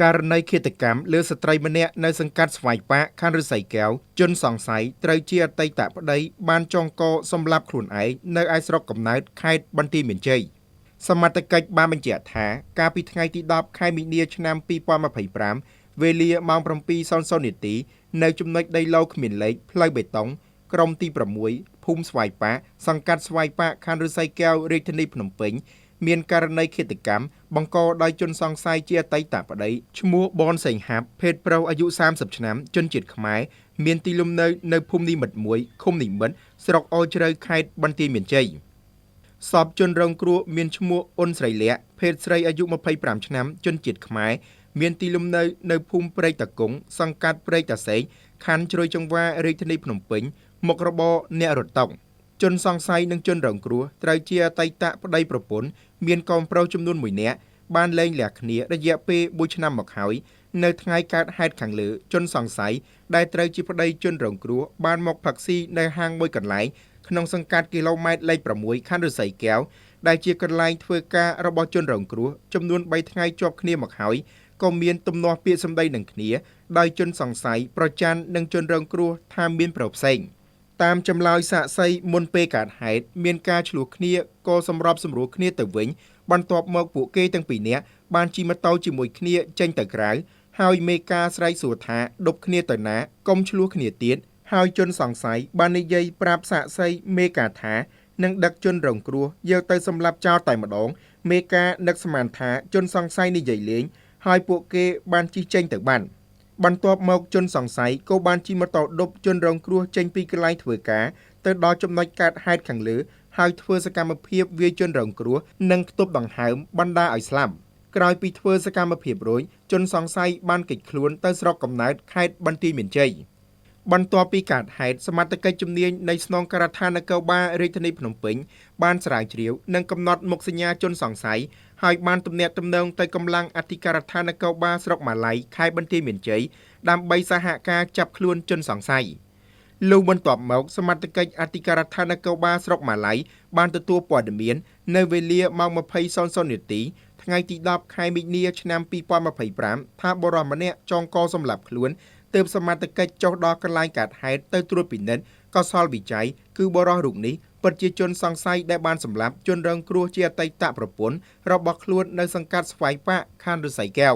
ករណីឃាតកម្មលើស្ត្រីម្នាក់នៅសង្កាត់ស្វាយប៉ាខណ្ឌឫស្សីកែវជនសង្ស័យត្រូវជាអតីតប្តីបានចងកសម្លាប់ខ្លួនឯងនៅឯស្រុកកំណើតខេត្តបន្ទាយមានជ័យសមត្ថកិច្ចបានបញ្ជាក់ថាកាលពីថ្ងៃទី10ខែមីនាឆ្នាំ2025វេលាម៉ោង 7:00 នាទីនៅចំណុចដីឡូវគ្មានលេខផ្លូវបេតុងក្រុមទី6ភូមិស្វាយប៉ាសង្កាត់ស្វាយប៉ាខណ្ឌឫស្សីកែវរាជធានីភ្នំពេញមានករណីឃាតកម្មបង្កដោយជនសង្ស័យជាអតីតប្តីឈ្មោះបនសេងហាប់ភេទប្រុសអាយុ30ឆ្នាំជនជាតិខ្មែរមានទីលំនៅភូមិនិមិត្ត1ឃុំនិមិត្តស្រុកអូជ្រៅខេត្តបន្ទាយមានជ័យសពជនរងគ្រោះមានឈ្មោះអ៊ុនស្រីលក្ខភេទស្រីអាយុ25ឆ្នាំជនជាតិខ្មែរមានទីលំនៅភូមិព្រែកតាគង់សង្កាត់ព្រែកតាសេកខណ្ឌជ្រោយចង្វាររាជធានីភ្នំពេញមុខរបរអ្នករត់តុជនសង្ស័យនិងជនរងគ្រោះត្រូវជាអតីតប្តីប្រពន្ធមានកូនប្រុសចំនួន1នាក់បានលែងលះគ្នារយៈពេល1ឆ្នាំមកហើយនៅថ្ងៃកើតហេតុខាងលើជនសង្ស័យដែលត្រូវជាប្តីជនរងគ្រោះបានមកផឹកស៊ីនៅហាងមួយកន្លែងក្នុងសង្កាត់គីឡូម៉ែត្រលេខ6ខណ្ឌឫស្សីកែវដែលជាកន្លែងធ្វើការរបស់ជនរងគ្រោះចំនួន3ថ្ងៃជាប់គ្នាមកហើយក៏មានទំនាស់ពាក្យសម្ដីនឹងគ្នាដោយជនសង្ស័យប្រច័ណ្ឌនឹងជនរងគ្រោះថាមានប្រុសផ្សេងតាមចម្លើយសាកសីមុនពេលកើតហេតុមានការឆ្លោះគ្នាក៏សម្របសម្រួលគ្នាទៅវិញបន្ទាប់មកពួកគេទាំងពីរនាក់បានជិះម៉ូតូជាមួយគ្នាចេញទៅក្រៅហើយមេការស្រែកសួរថាដប់គ្នាទៅណាកុំឆ្លោះគ្នាទៀតហើយជនសង្ស័យបាននិយាយប្រាប់សាកសីមេការថានឹងដឹកជនរងគ្រោះយកទៅសម្លាប់ចោលតែម្ដងមេការនឹកស្មានថាជនសង្ស័យនិយាយលេងហើយពួកគេបានជិះចេញទៅបានបន្ទាប់មកជនសង្ស័យក៏បានជិះម៉ូតូដប់ជនរងគ្រោះចេញពីកន្លែងធ្វើការទៅដល់ចំណុចកើតហេតុខាងលើហើយធ្វើសកម្មភាពវាយជនរងគ្រោះនិងផ្ទប់ដង្ហើមបណ្ដាឲ្យស្លាប់ក្រោយពីធ្វើសកម្មភាពរួចជនសង្ស័យបានគេចខ្លួនទៅស្រុកកំណើតខេត្តបន្ទាយមានជ័យបន្ទាប់ពីកើតហេតុសមត្ថកិច្ចជំនាញនៃស្នងការដ្ឋាននគរបាលរាជធានីភ្នំពេញបានស្រាវជ្រាវនិងកំណត់មុខសញ្ញាជនសង្ស័យហើយបានទំនាក់ទំនងទៅកម្លាំងអធិការដ្ឋាននគរបាលស្រុកម៉ាឡៃខេត្តបន្ទាយមានជ័យដើម្បីសហការចាប់ខ្លួនជនសង្ស័យលុះបន្ទាប់មកសមត្ថកិច្ចអធិការដ្ឋាននគរបាលស្រុកម៉ាឡៃបានទទួលព័ត៌មាននៅវេលាម៉ោង 20:00 នាទីថ្ងៃទី10ខែមីនាឆ្នាំ2025ថាបុរសម្នាក់ចងកសម្លាប់ខ្លួនទើបសមត្ថកិច្ចចុះដល់កន្លែងកើតហេតុទៅត្រួតពិនិត្យក៏សល់វិច័យគឺបុរសរូបនេះពិតជាជនសង្ស័យដែលបានសម្លាប់ជនរងគ្រោះជាអតីតប្រពន្ធរបស់ខ្លួននៅសង្កាត់ស្វាយប៉ាខណ្ឌឫស្សីកែវ